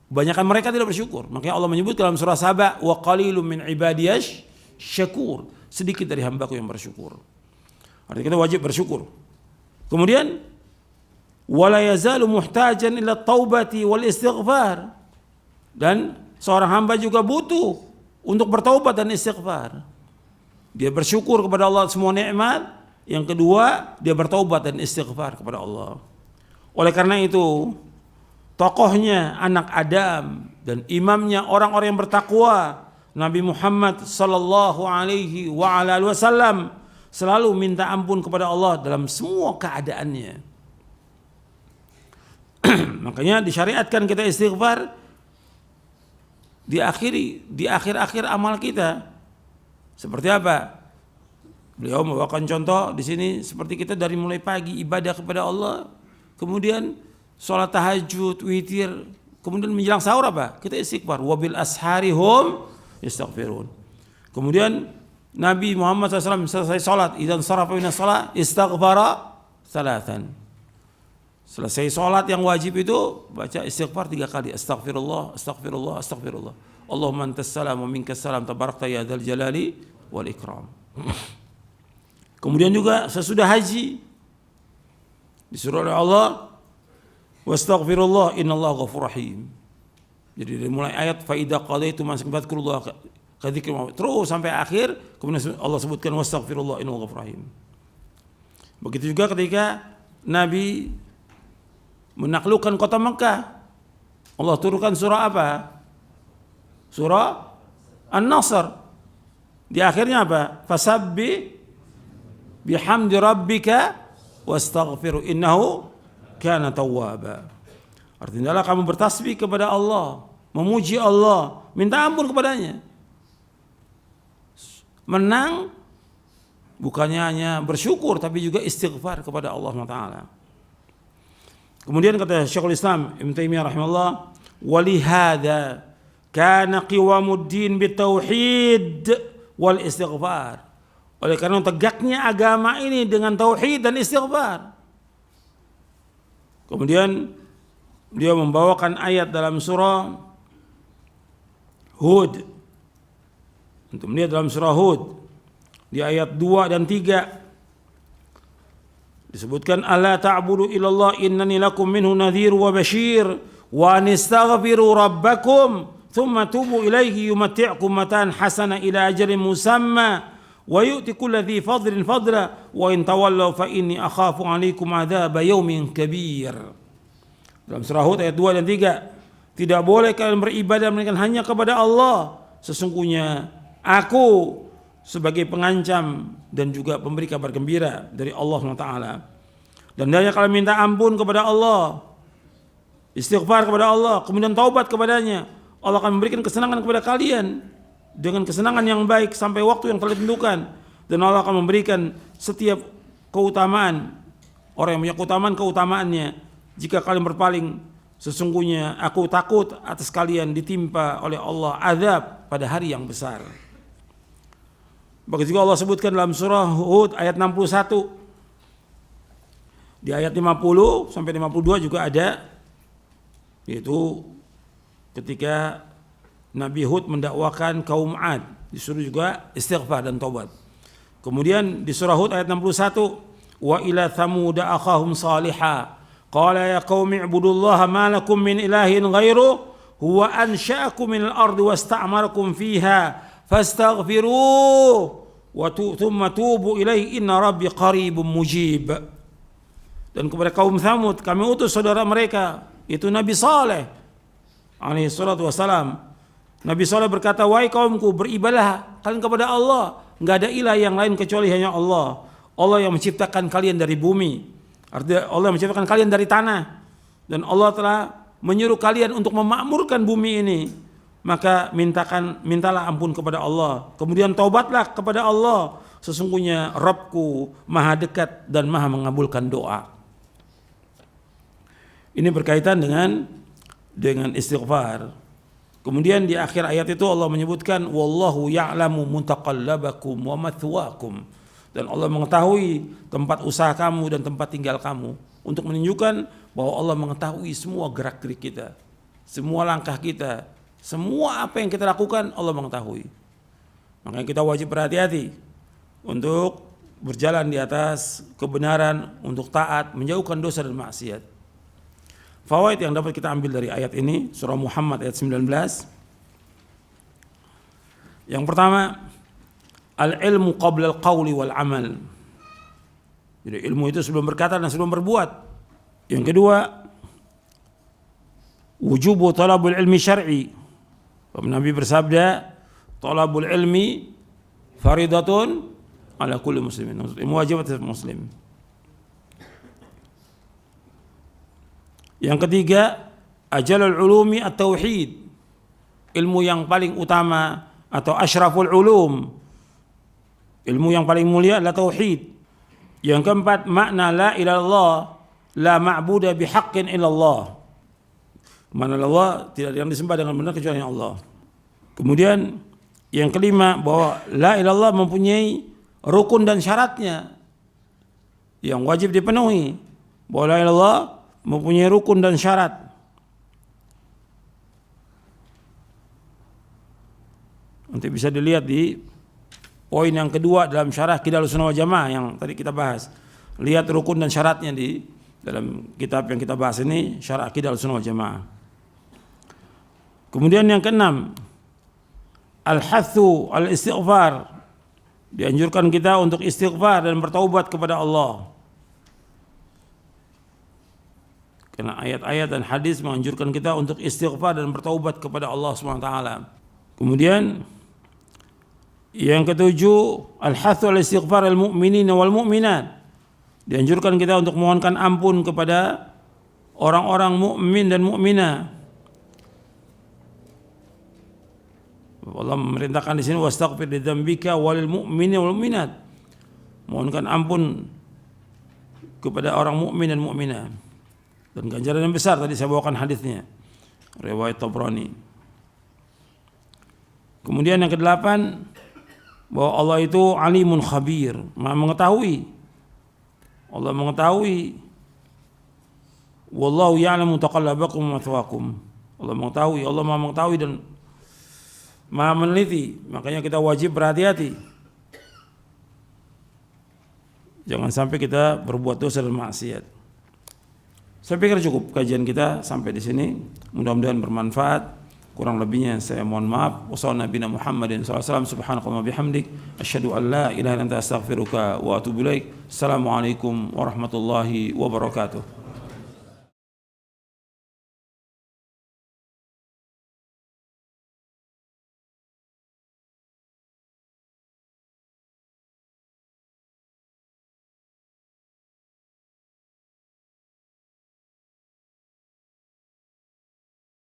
Kebanyakan mereka tidak bersyukur. Makanya Allah menyebut dalam surah Saba, wa qalilum min ibadiyash syakur. Sedikit dari hambaku yang bersyukur. Artinya kita wajib bersyukur. Kemudian wala yazalu muhtajan ila taubati wal istighfar. Dan seorang hamba juga butuh untuk bertaubat dan istighfar. Dia bersyukur kepada Allah semua nikmat. Yang kedua, dia bertaubat dan istighfar kepada Allah. Oleh karena itu, tokohnya anak Adam dan imamnya orang-orang yang bertakwa, Nabi Muhammad sallallahu alaihi wa ala alihi wasallam selalu minta ampun kepada Allah dalam semua keadaannya. Makanya disyariatkan kita istighfar di akhir-akhir amal kita. Seperti apa? Beliau membawakan contoh di sini seperti kita dari mulai pagi ibadah kepada Allah, kemudian sholat tahajud, witir, kemudian menjelang sahur apa? Kita istighfar. Wabil asharihum yastaghfirun. Kemudian Nabi Muhammad SAW selesai sholat, idzan sarafa minas shalah istaghfara salatan. Selesai sholat yang wajib itu baca istighfar 3 kali. Astaghfirullah, astaghfirullah, astaghfirullah. Allahumma antas salam wa minkas salam tabarakta ya dzal jalali wal ikram. Kemudian juga sesudah haji disuruh oleh Allah wastaghfirullah innallaha ghafurur rahim. Jadi dari mulai ayat fa idza qadaitum fadhkurullah kadzikri terus sampai akhir, kemudian Allah sebutkan wastaghfirullah innallaha ghafurur rahim. Begitu juga ketika Nabi menaklukkan kota Mekah, Allah turunkan surah apa? Surah An-Nasr. Di akhirnya apa? Fasabbi bihamdi rabbika wastaghfiru innahu kana tawwaba. Artinya kamu bertasbih kepada Allah, memuji Allah, minta ampun kepadanya. Menang bukannya hanya bersyukur tapi juga istighfar kepada Allah Taala. Kemudian kata Syekhul Islam Ibnu Taimiyah rahimahullah, walihada kana qiwamuddin bitauhid wal istighfar. Oleh karena tegaknya agama ini dengan tauhid dan istighfar. Kemudian dia membawakan ayat dalam surah Hud. Untuk melihat dalam surah Hud di ayat 2 dan 3 disebutkan, alla ta'budu illallah innani lakum minhu nadhir wa bashir wa anistaghfiru rabbakum thumma tubu ilaihi yumatti'kum mataan hasana ila ajalin musamma wa yu'ti kulli dhi fadlin fadla wa in tawallaw fa inni akhafu 'alaikum 'adzaba yaumin kabir. Dalam surah Hud ayat 2 dan 3, tidak boleh kalian beribadah melainkan hanya kepada Allah. Sesungguhnya aku sebagai pengancam dan juga pemberi kabar gembira dari Allah SWT. Dan hendaknya kalian minta ampun kepada Allah, istighfar kepada Allah, kemudian taubat kepadanya. Allah akan memberikan kesenangan kepada kalian dengan kesenangan yang baik sampai waktu yang telah ditentukan. Dan Allah akan memberikan setiap keutamaan, orang yang punya keutamaan keutamaannya. Jika kalian berpaling, sesungguhnya aku takut atas kalian ditimpa oleh Allah azab pada hari yang besar. Begitu juga Allah sebutkan dalam surah Hud ayat 61. Di ayat 50 sampai 52 juga ada, yaitu ketika Nabi Hud mendakwakan kaum Ad, disuruh juga istighfar dan taubat. Kemudian di surah Hud ayat 61, wa ila thamud akhahum salihah qala ya qaumi ibudullaha ma lakum min ilahin ghairu huwa ansha'akum minal ardi wasta'marakum fiha fastaghfiruh wa thumma tubu ilaihi inna rabbi qaribun mujib. Dan kepada kaum Thamud kami utus saudara mereka, itu Nabi Saleh alaihi salatu wassalam. Nabi Saleh berkata, wahai kaumku, beribadah kalian kepada Allah, enggak ada ilah yang lain kecuali hanya Allah. Allah yang menciptakan kalian dari bumi, artinya Allah yang menciptakan kalian dari tanah, dan Allah telah menyuruh kalian untuk memakmurkan bumi ini. Maka mintalah ampun kepada Allah, kemudian taubatlah kepada Allah. Sesungguhnya Rabbku maha dekat dan maha mengabulkan doa. Ini berkaitan dengan istighfar. Kemudian di akhir ayat itu Allah menyebutkan wallahu ya'lamu mutaqallabakum wa mathwaakum, dan Allah mengetahui tempat usaha kamu dan tempat tinggal kamu, untuk menunjukkan bahwa Allah mengetahui semua gerak-gerik kita, semua langkah kita, semua apa yang kita lakukan Allah mengetahui. Makanya kita wajib berhati-hati untuk berjalan di atas kebenaran, untuk taat, menjauhkan dosa dan maksiat. Fawaid yang dapat kita ambil dari ayat ini, surah Muhammad ayat 19. Yang pertama, al-ilmu qabla al-qawli wal amal. Jadi ilmu itu sebelum berkata dan sebelum berbuat. Yang kedua, wujubu talabul ilmi syar'i. Nabi bersabda, talabul ilmi faridatun ala kulli muslimin. Ilmu wajib atas muslim. Yang ketiga, ajalul ulumi at-tauhid. Ilmu yang paling utama atau asyraful ulum, ilmu yang paling mulia adalah tauhid. Yang keempat, makna la ilaha illallah, la ma'budu bihaqqin illallah. Mana Allah tidak ada yang disembah dengan benar kecuali Allah. Kemudian yang kelima, bahwa la ilaha illallah mempunyai rukun dan syaratnya yang wajib dipenuhi. Bahwa la ilaha illallah mempunyai rukun dan syarat. Nanti bisa dilihat di poin yang kedua dalam syarah Aqidahus Sunnah wal Jamaah yang tadi kita bahas. Lihat rukun dan syaratnya di dalam kitab yang kita bahas ini, Syarah Aqidahus Sunnah wal Jamaah. Kemudian yang keenam, al-hathu al-istighfar. Dianjurkan kita untuk istighfar dan bertaubat kepada Allah. Karena ayat-ayat dan hadis menganjurkan kita untuk istighfar dan bertaubat kepada Allah SWT. Kemudian yang ketujuh, al-hathu al-istighfar al-mu'minin wal mu'minat. Dianjurkan kita untuk mohonkan ampun kepada orang-orang mukmin dan mukminah. Allah memerintahkan di sini wastaghfir lidzambika walil mu'minin wal mu'minat. Mohonkan ampun kepada orang mukmin dan mukminah. Dan ganjaran yang besar tadi saya bawakan hadisnya, riwayat Tabrani. Kemudian yang kedelapan, bahwa Allah itu alimun khabir, Maha mengetahui. Allah mengetahui. Wallahu ya'lamu taqallabakum wa mathwaakum. Allah mengetahui, Allah Maha mengetahui dan Maha meneliti. Makanya kita wajib berhati-hati. Jangan sampai kita berbuat dosa dan maksiat. Saya pikir cukup kajian kita sampai di sini. Mudah-mudahan bermanfaat. Kurang lebihnya saya mohon maaf. Wassalamualaikum Muhammadin SAW. Subhanakallahumma bihamdik. Asyhadu an la ilaha illa anta astaghfiruka wa atubu ilaik. Assalamualaikum warahmatullahi wabarakatuh.